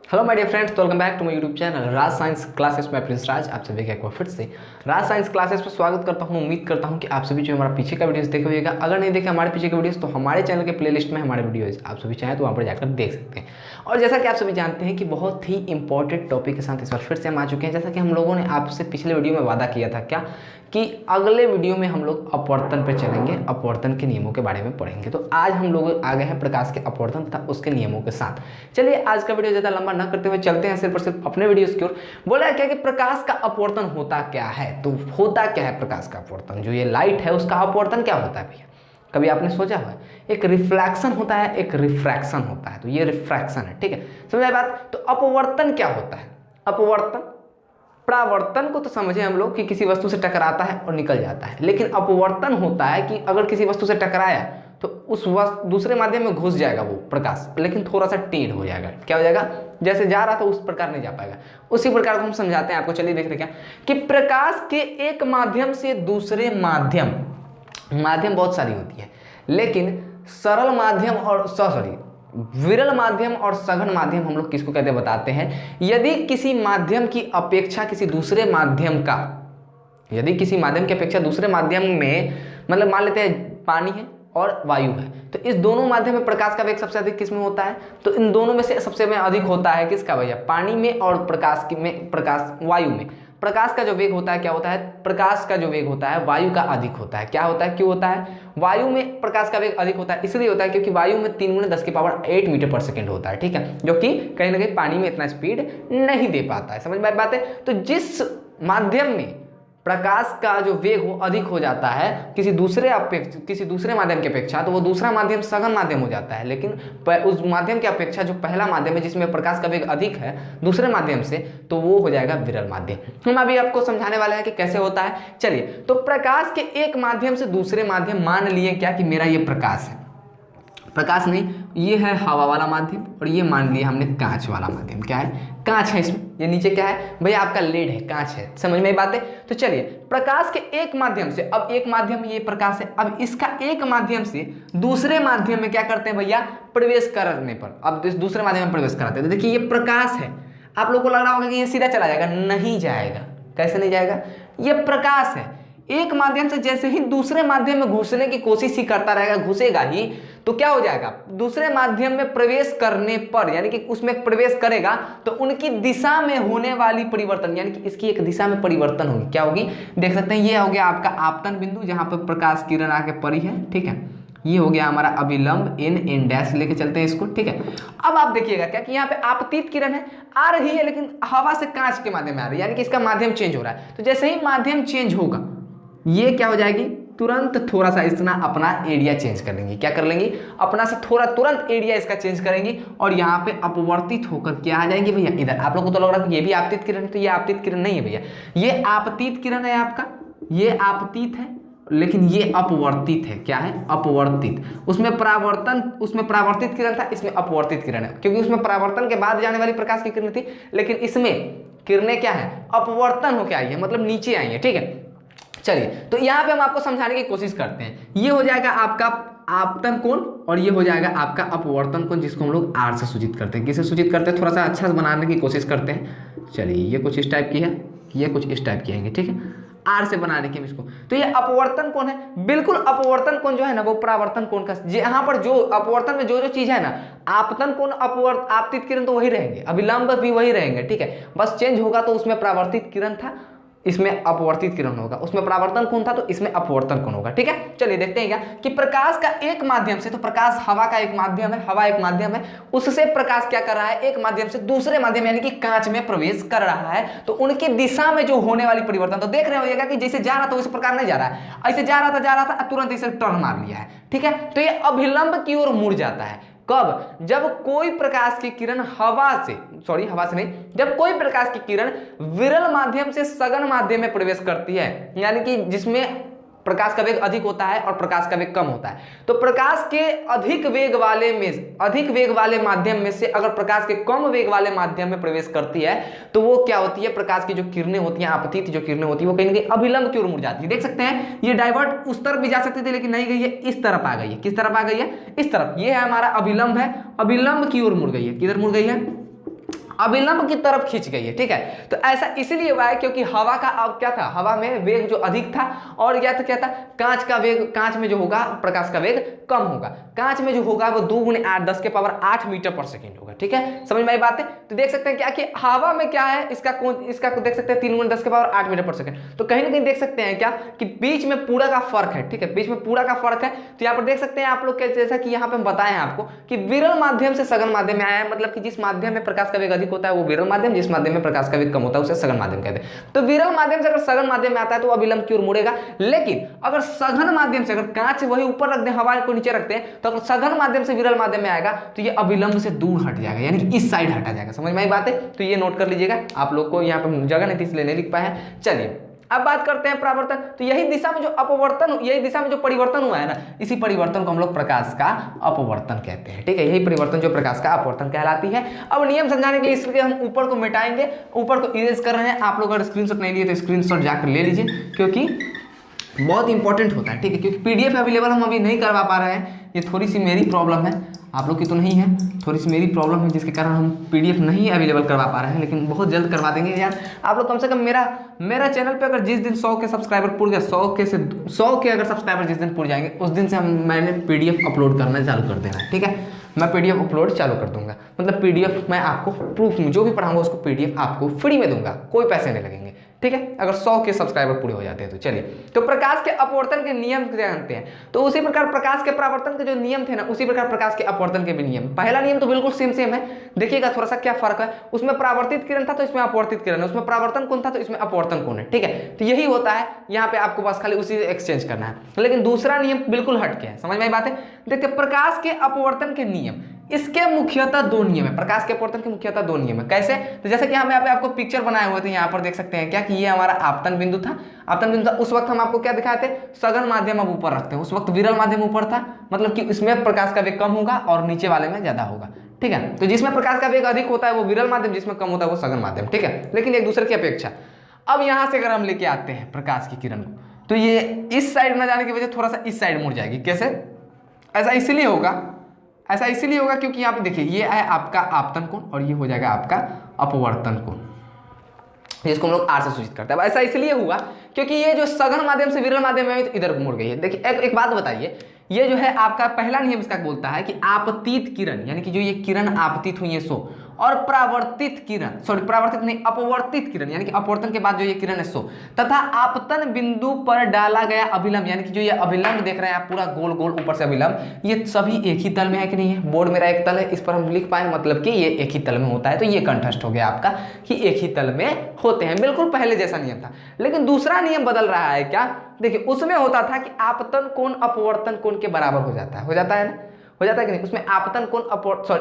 Hello my dear friends, welcome back to my YouTube channel Raj science classes में प्रिंस राज। आप सभी का एक बार फिर से राज साइंस क्लासेस में स्वागत करता हूं। उम्मीद करता हूं कि आप सभी जो हमारा पीछे का वीडियोस देखे होगा, अगर नहीं देखे हमारे पीछे के वीडियोस तो हमारे चैनल के प्लेलिस्ट में हमारे वीडियोस आप सभी चाहें तो वहाँ पर जाकर देख सकते हैं। और जैसा कि आप सभी जानते हैं कि बहुत ही इंपॉर्टेंट टॉपिक के साथ इस बार फिर से हम आ चुके हैं। जैसा कि हम लोगों ने आपसे पिछले वीडियो में वादा किया था क्या कि अगले वीडियो में हम लोग अपवर्तन पर चलेंगे, अपवर्तन के नियमों के बारे में पढ़ेंगे। तो आज हम लोग आ गए हैं प्रकाश के अपवर्तन तथा उसके नियमों के साथ। चलिए आज का वीडियो ज़्यादा लंबा न करते हुए चलते हैं सिर्फ और सिर्फ अपने वीडियोस की ओर। बोला क्या कि प्रकाश का अपवर्तन होता क्या है, तो होता क्या है प्रकाश का अपवर्तन। जो ये लाइट है उसका अपवर्तन क्या होता है भैया, कभी आपने सोचा हुआ है? एक रिफ्लेक्शन होता है, एक रिफ्रैक्शन होता है। तो ये रिफ्रैक्शन है, ठीक है, समझ बात। तो अपवर्तन क्या होता है? अपवर्तन, परावर्तन को तो समझे हम लोग कि किसी वस्तु से टकराता है और निकल जाता है, लेकिन अपवर्तन होता है कि अगर किसी वस्तु से टकराया तो उस दूसरे माध्यम में घुस जाएगा वो प्रकाश, लेकिन थोड़ा सा टेढ़ हो जाएगा। क्या हो जाएगा? जैसे जा रहा था उस प्रकार नहीं जा पाएगा। उसी प्रकार को हम समझाते हैं आपको। चलिए देख रहे क्या कि प्रकाश के एक माध्यम से दूसरे माध्यम बहुत सारी होती है, लेकिन सरल माध्यम और विरल माध्यम और सघन माध्यम हम लोग किसको कहते हैं बताते हैं। यदि किसी माध्यम की अपेक्षा किसी दूसरे माध्यम का, यदि किसी माध्यम की अपेक्षा दूसरे माध्यम में, मतलब मान लेते हैं पानी है और वायु है, तो इस दोनों माध्यम में प्रकाश का वेग सबसे अधिक किसमें होता है? तो इन दोनों में से सबसे में अधिक होता है किसका भैया? पानी में और वायु में। प्रकाश का जो वेग होता है क्या होता है? प्रकाश का जो वेग होता है वायु का अधिक होता है। क्या होता है, क्यों होता है? वायु में प्रकाश का वेग अधिक होता है, इसलिए होता है क्योंकि वायु में 3 × 10⁸ मीटर पर सेकेंड होता है, ठीक है, जो कि कहीं ना कहीं पानी में इतना स्पीड नहीं दे पाता है। समझ में बात है? तो जिस माध्यम में प्रकाश का जो वेग वो अधिक हो जाता है किसी दूसरे माध्यम की अपेक्षा, तो वो दूसरा माध्यम सघन माध्यम हो जाता है। लेकिन उस माध्यम की अपेक्षा जो पहला माध्यम है जिसमें प्रकाश का वेग अधिक है दूसरे माध्यम से, तो वो हो जाएगा विरल माध्यम। हम अभी आपको समझाने वाले हैं कि कैसे होता है। चलिए, तो प्रकाश के एक माध्यम से दूसरे माध्यम, मान लिए क्या कि मेरा ये प्रकाश है, प्रकाश नहीं, ये है हवा वाला माध्यम, और ये मान लिया हमने कांच वाला माध्यम। क्या है? कांच है। इसमें ये नीचे क्या है भैया? आपका लेड है, कांच है। समझ में बात है? तो चलिए, प्रकाश के एक माध्यम से, अब एक माध्यम ये प्रकाश है, अब इसका एक माध्यम से दूसरे माध्यम में क्या करते हैं भैया? प्रवेश करने पर, अब दूसरे माध्यम में प्रवेश कराते हैं। तो देखिए ये प्रकाश है, आप लोग को लग रहा होगा कि ये सीधा चला जाएगा, नहीं जाएगा। कैसे नहीं जाएगा? ये प्रकाश है, एक माध्यम से जैसे ही दूसरे माध्यम में घुसने की कोशिश ही करता रहेगा, घुसेगा ही, तो क्या हो जाएगा? दूसरे माध्यम में प्रवेश करने पर, यानी कि उसमें प्रवेश करेगा तो उनकी दिशा में होने वाली परिवर्तन, यानी कि इसकी एक दिशा में परिवर्तन होगी। क्या होगी? देख सकते हैं, ये हो गया आपका आपतन बिंदु जहां पर प्रकाश किरण आके पड़ी है, ठीक है। ये हो गया हमारा अभिलंब इन डैश लेके चलते हैं इसको, ठीक है। अब आप देखिएगा क्या कि यहाँ पे आपतित किरण है, आ रही है, लेकिन हवा से कांच के माध्यम में आ रही है, यानी कि इसका माध्यम चेंज हो रहा है। तो जैसे ही माध्यम चेंज होगा, ये क्या हो जाएगी? तुरंत थोड़ा सा इतना अपना एरिया चेंज कर लेंगी। क्या कर लेंगी? अपना से तुरंत एरिया इसका चेंज करेंगी, और यहाँ पे अपवर्तित होकर क्या आ जाएंगे भैया? इधर। आप लोगों को तो लग रहा है कि ये भी आपतित किरण है, तो ये आपतित किरण नहीं है भैया, ये आपतित किरण है आपका, ये आपतित है, लेकिन ये अपवर्तित है। क्या है? अपवर्तित। उसमें परावर्तित किरण था, इसमें अपवर्तित किरण है, क्योंकि उसमें परावर्तन के बाद जाने वाली प्रकाश की किरण थी, लेकिन इसमें किरणें क्या है? अपवर्तन होकर आई है, मतलब नीचे आई है, ठीक है। चलिए, तो यहाँ पे हम आपको समझाने की कोशिश करते हैं। ये हो जाएगा आपका आपतन कोण, और ये हो जाएगा आपका अपवर्तन कोण, जिसको हम लोग आर से सूचित करते हैं। किसे सूचित करते हैं? थोड़ा सा अच्छा बनाने की कोशिश करते हैं। चलिए, ये कुछ इस टाइप की है, ये कुछ इस टाइप की आएंगे, ठीक है, आर से बनाने की हम इसको। तो ये अपवर्तन कोण है। बिल्कुल अपवर्तन कोण जो है ना, वो परावर्तन कोण का, यहाँ पर जो अपवर्तन में जो चीज है ना, आपतन कोण, आपतित किरण तो वही रहेंगे, अभिलंब भी वही रहेंगे, ठीक है। बस चेंज होगा, तो उसमें परावर्तित किरण था, इसमें अपवर्तित किरण होगा, उसमें परावर्तन कोण था, तो इसमें अपवर्तन कोण होगा, ठीक है। चलिए देखते हैं क्या कि प्रकाश का एक माध्यम से, तो प्रकाश हवा का एक माध्यम है, हवा एक माध्यम है, उससे प्रकाश क्या कर रहा है? एक माध्यम से दूसरे माध्यम यानी कि कांच में प्रवेश कर रहा है, तो उनकी दिशा में जो होने वाली परिवर्तन, तो देख रहे होइएगा कि जैसे जा रहा था उस प्रकार नहीं जा रहा है, ऐसे जा रहा था, तुरंत इसे टर्न मार लिया है, ठीक है। तो ये अभिलंब की ओर मुड़ जाता है। कब? जब कोई प्रकाश की किरण हवा से नहीं, जब कोई प्रकाश की किरण विरल माध्यम से सघन माध्यम में प्रवेश करती है, यानी कि जिसमें प्रकाश का वेग अधिक होता है और प्रकाश का वेग कम होता है। तो प्रकाश के अधिक वेग वाले माध्यम में से अगर प्रकाश के कम वेग वाले माध्यम में प्रवेश करती है, तो वो क्या होती है? प्रकाश की जो किरणें होती हैं, आपतित जो किरणें होती है, वो कहीं ना कहीं अभिलंब की ओर मुड़ जाती है। देख सकते हैं, ये डाइवर्ट उस तरफ भी जा सकती थी, लेकिन नहीं गई है, इस तरफ आ गई है। किस तरफ आ गई है? इस तरफ। ये है हमारा अभिलंब है, अभिलंब की ओर मुड़ गई है। किधर मुड़ गई है? अभिलंब की तरफ खींच गई है, ठीक है। तो ऐसा इसलिए हुआ है क्योंकि हवा का अब क्या था, हवा में वेग जो अधिक था और क्या था कांच का वेग, कांच में जो होगा प्रकाश का वेग कम होगा, कांच में जो होगा वो 2 × 8 10 के पावर 8 मीटर पर सेकंड होगा, ठीक है। समझ में आई बात है। तो देख सकते हैं क्या कि हवा में क्या है, इसका देख सकते हैं 3 × 10 के पावर 8 मीटर पर सेकंड। तो कहीं ना कहीं देख सकते हैं क्या कि बीच में पूरा का फर्क है, ठीक है, बीच में पूरा का फर्क है। तो यहाँ पर देख सकते हैं आप लोग जैसा कि यहाँ पे हम बताए हैं आपको कि विरल माध्यम से सघन माध्यम में आया है, मतलब कि जिस माध्यम में प्रकाश का वेग अधिक होता है वो विरल माध्यम, जिस माध्यम में प्रकाश का वेग कम होता है उसे सघन माध्यम कहते हैं। तो विरल माध्यम से अगर सघन माध्यम में आता है तो अभिलंब की ओर मुड़ेगा, लेकिन अगर सघन माध्यम से, अगर कांच वही ऊपर रख दें, हवा को नीचे रखते हैं, तो अगर सघन माध्यम से विरल माध्यम में आएगा तो ये अभिलंब से दूर हट जाएगा, यानी कि इस साइड हटा जाएगा। समझ में आई बात है। तो ये नोट कर लीजिएगा, आप लोग को यहाँ पे जगह नहीं थी इसलिए नहीं लिख पाए हैं। चलिए अब बात करते हैं परावर्तन। तो यही दिशा में जो अपवर्तन, यही दिशा में जो परिवर्तन हुआ है ना, इसी परिवर्तन को हम लोग प्रकाश का अपवर्तन कहते हैं, ठीक है। यही परिवर्तन जो प्रकाश का अपवर्तन कहलाती है। अब नियम समझाने के लिए इसलिए हम ऊपर को मिटाएंगे, ऊपर को इरेज कर रहे हैं। आप लोग अगर स्क्रीनशॉट नहीं लिए तो स्क्रीनशॉट जाकर ले लीजिए, क्योंकि बहुत इंपॉर्टेंट होता है, ठीक है। क्योंकि पीडीएफ अवेलेबल हम अभी नहीं करवा पा रहे हैं, ये थोड़ी सी मेरी प्रॉब्लम है, आप लोग की तो नहीं है, थोड़ी सी मेरी प्रॉब्लम है जिसके कारण हम पीडीएफ नहीं अवेलेबल करवा पा रहे हैं, लेकिन बहुत जल्द करवा देंगे यार। आप लोग कम से कम मेरा चैनल पे अगर जिस दिन 100 के सब्सक्राइबर पूर गए, 100 के अगर सब्सक्राइबर जिस दिन पूर जाएंगे उस दिन से मैंने पीडीएफ अपलोड करना चालू कर देना है, ठीक है। मैं पीडीएफ अपलोड चालू कर दूंगा, मतलब पीडीएफ मैं आपको प्रूफ में जो भी पढ़ाऊंगा उसको पीडीएफ आपको फ्री में दूंगा, कोई पैसे नहीं लगेंगे, ठीक है, अगर 100 के सब्सक्राइबर पूरे हो जाते हैं तो। चलिए, तो प्रकाश के अपवर्तन के नियम जानते हैं, तो उसी प्रकार प्रकाश के परावर्तन के जो नियम थे ना, उसी प्रकार प्रकाश के अपवर्तन के भी नियम। पहला नियम तो बिल्कुल सेम है, देखिएगा थोड़ा सा क्या फर्क है। उसमें परावर्तित किरण था तो इसमें अपवर्तित किरण है, उसमें परावर्तन कोण था तो इसमें अपवर्तन कोण है, ठीक है। तो यही होता है, यहाँ पे आपको बस खाली उसी एक्सचेंज करना है। लेकिन दूसरा नियम बिल्कुल हटके है, समझ में आई बात है। देखिए प्रकाश के अपवर्तन के नियम, इसके मुख्यतः 2 नियम है। प्रकाश के अपवर्तन के मुख्यतः 2 नियम है। कैसे? तो जैसे कि हम यहाँ पे आपको पिक्चर बनाए हुए थे, यहाँ पर देख सकते हैं क्या कि ये हमारा आपतन बिंदु था, आपतन बिंदु था। उस वक्त हम आपको क्या दिखाए थे, सघन माध्यम अब ऊपर रखते हैं, उस वक्त विरल माध्यम ऊपर था, मतलब कि इसमें प्रकाश का वेग कम होगा और नीचे वाले में ज्यादा होगा, ठीक है। तो जिसमें प्रकाश का वेग अधिक होता है वो विरल माध्यम, जिसमें कम होता है वो सघन माध्यम, ठीक है, लेकिन एक दूसरे की अपेक्षा। अब यहाँ से अगर हम लेके आते हैं प्रकाश की किरण को, तो ये इस साइड में जाने की वजह थोड़ा सा इस साइड मुड़ जाएगी। कैसे? ऐसा इसलिए होगा क्योंकि यहाँ पे देखिए ये है आपका आपतन कोण और ये हो जाएगा आपका अपवर्तन कोण, जिसको हम लोग आर से सूचित करते हैं। अब ऐसा इसलिए हुआ क्योंकि ये जो सघन माध्यम से विरल माध्यम में तो इधर मुड़ गई है। देखिए एक बात बताइए, ये जो है आपका पहला नियम इसका बोलता है कि आपतित किरण, यानी कि जो ये किरण आपतित हुई है सो, और परावर्तित किरण, परावर्तित नहीं, अपवर्तित किरण, यानी कि अपवर्तन के बाद जो ये किरण है सो, तथा आपतन बिंदु पर डाला गया अभिलंब, यानी कि जो ये अभिलंब देख रहे हैं आप पूरा गोल गोल ऊपर से अभिलंब, ये सभी एक ही तल में है कि नहीं है। बोर्ड मेरा एक तल है, इस पर हम लिख पाए, मतलब कि ये एक ही तल में होता है। तो ये कंठस्थ हो गया आपका कि एक ही तल में होते हैं, बिल्कुल पहले जैसा नियम था। लेकिन दूसरा नियम बदल रहा है क्या? देखिए उसमें होता था कि आपतन कोण अपवर्तन कोण के बराबर हो जाता है ना, हो जाता है कि नहीं। उसमें आपतन कोण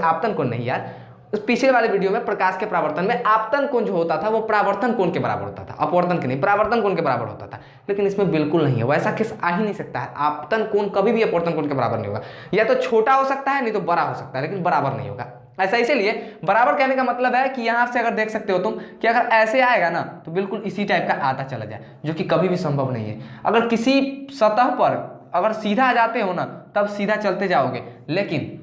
आपतन कोण नहीं यार, उस पिछले वाले वीडियो में प्रकाश के परावर्तन में आपतन कोण जो होता था वो परावर्तन कोण के बराबर होता था, अपवर्तन के नहीं, परावर्तन कोण के बराबर होता था। लेकिन इसमें बिल्कुल नहीं है, वैसा केस आ ही नहीं सकता है। आपतन कोण कभी भी अपवर्तन कोण के बराबर नहीं होगा, या तो छोटा हो सकता है नहीं तो बड़ा हो सकता है, लेकिन बराबर नहीं होगा। ऐसा इसीलिए, बराबर कहने का मतलब है कि यहाँ से अगर देख सकते हो तुम कि अगर ऐसे आएगा ना तो बिल्कुल इसी टाइप का आता चला जाए, जो कि कभी भी संभव नहीं है। अगर किसी सतह पर अगर सीधा आ जाते हो ना तब सीधा चलते जाओगे, लेकिन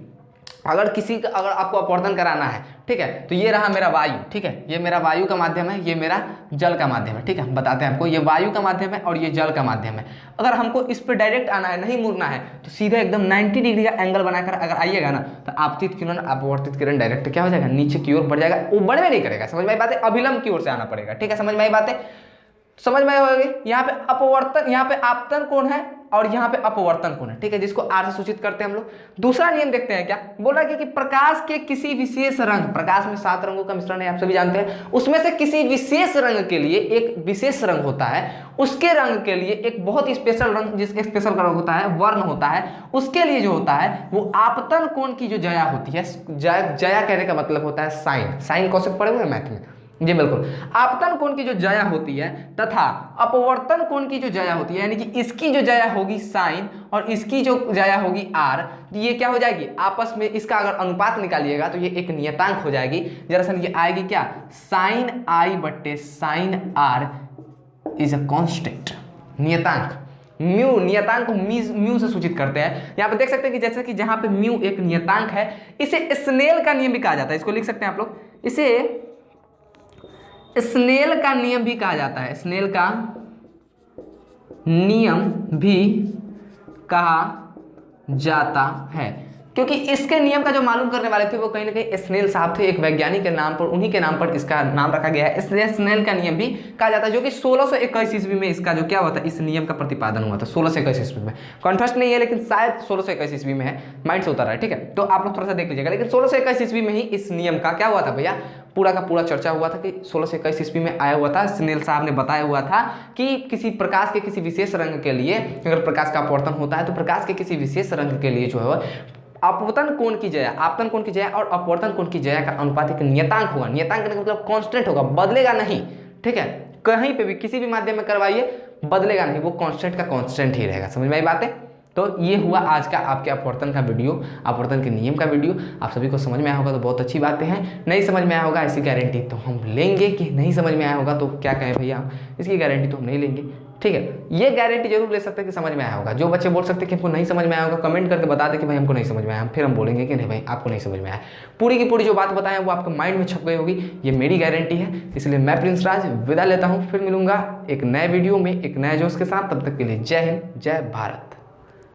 अगर आपको अपवर्तन कराना है, ठीक है, तो ये रहा मेरा वायु, ठीक है, ये मेरा वायु का माध्यम है, ये मेरा जल का माध्यम है, ठीक है, बताते हैं आपको, ये वायु का माध्यम है और ये जल का माध्यम है। अगर हमको इस पर डायरेक्ट आना है, नहीं मुड़ना है, तो सीधा एकदम 90 डिग्री का एंगल बनाकर अगर आइएगा ना तो आपतित किरण अपवर्तित किरण डायरेक्ट क्या हो जाएगा, नीचे की ओर बढ़ जाएगा, वो बढ़वे नहीं करेगा। समझ में आई बात है, अभिलंब की ओर से आना पड़ेगा, ठीक है, समझ में आई बात है, समझ में आएगी। यहाँ पे अपवर्तन, यहाँ पे आपतन कोण है और यहाँ पे अपवर्तन कोण है, ठीक है, जिसको आर से सूचित करते हैं हम लोग। दूसरा नियम देखते हैं क्या बोला कि प्रकाश के किसी विशेष रंग, प्रकाश में 7 रंगों का मिश्रण है, आप सभी जानते हैं, उसमें से किसी विशेष रंग के लिए एक विशेष रंग होता है, उसके रंग के लिए एक बहुत ही स्पेशल रंग, जिसके स्पेशल रंग होता है, वर्ण होता है, उसके लिए जो होता है वो आपतन कोण की जो जया होती है, जया कहने का मतलब होता है साइन, साइन कौन से पढ़े हुए मैथ में, जी बिल्कुल, आपतन कोण की जो जया होती है तथा अपवर्तन कोण की जो जया होती है, यानी कि इसकी जो जया होगी साइन और इसकी जो जया होगी आर, ये क्या हो जाएगी आपस में, इसका अगर अनुपात निकालिएगा तो ये एक नियतांक हो जाएगी। दरअसल ये आएगी क्या, साइन आई बट्टे sine r is a constant, नियतांक। म्यू नियतांक को म्यू से सूचित करते हैं। यहाँ पे देख सकते हैं कि जैसे कि जहाँ पे म्यू एक नियतांक है, इसे स्नेल का नियम भी कहा जाता है। इसको लिख सकते हैं आप लोग, इसे स्नेल का नियम भी कहा जाता है, स्नेल का नियम भी कहा जाता है, क्योंकि इसके नियम का जो मालूम करने वाले थे वो कहीं ना कहीं स्नेल साहब थे, एक वैज्ञानिक के नाम पर, उन्हीं के नाम पर इसका नाम रखा गया है, इसलिए स्नेल का नियम भी कहा जाता है, जो कि 1621 ईस्वी में इसका जो क्या हुआ था, इस नियम का प्रतिपादन हुआ था 1621 ईस्वी में। कॉन्ट्रास्ट नहीं है, लेकिन शायद 1621 ईस्वी में है, माइंड से होता रहा है, ठीक है। तो आप लोग थोड़ा सा देख लीजिएगा, लेकिन 1621 ईस्वी में ही इस नियम का क्या हुआ था भैया, पूरा का पूरा चर्चा हुआ था कि 1621 ईस्वी में आया हुआ था। स्नेल साहब ने बताया हुआ था कि किसी प्रकाश के किसी विशेष रंग के लिए अगर प्रकाश का अपवर्तन होता है तो प्रकाश के किसी विशेष रंग के लिए जो है अपवर्तन कोण की जया, आपतन कोण की जया और अपवर्तन कोण की जया का अनुपात एक नियतांक होगा। नियतांक का मतलब कांस्टेंट होगा, बदलेगा नहीं, ठीक है। कहीं पे भी किसी भी माध्यम में करवाइए बदलेगा नहीं, वो कांस्टेंट का कांस्टेंट ही रहेगा। समझ में आई बात है? तो ये हुआ आज का आपके अपवर्तन का वीडियो, अपवर्तन के नियम का वीडियो। आप सभी को समझ में आया होगा तो बहुत अच्छी बातें हैं। नहीं समझ में आया होगा ऐसी गारंटी तो हम लेंगे कि नहीं समझ में आया होगा तो क्या कहें भैया, इसकी गारंटी तो हम नहीं लेंगे, ठीक है। ये गारंटी जरूर ले सकते हैं कि समझ में आया होगा। जो बच्चे बोल सकते हैं कि हमको नहीं समझ में आया होगा, कमेंट करके बता दे कि भाई हमको नहीं समझ में आया, फिर हम बोलेंगे कि नहीं भाई आपको नहीं समझ में आया। पूरी की पूरी जो बात बताएं वो आपके माइंड में छप गई होगी, ये मेरी गारंटी है। इसलिए मैं प्रिंस राज विदा लेता हूँ, फिर मिलूंगा एक नए वीडियो में एक नए जोश के साथ। तब तक के लिए जय हिंद, जय भारत।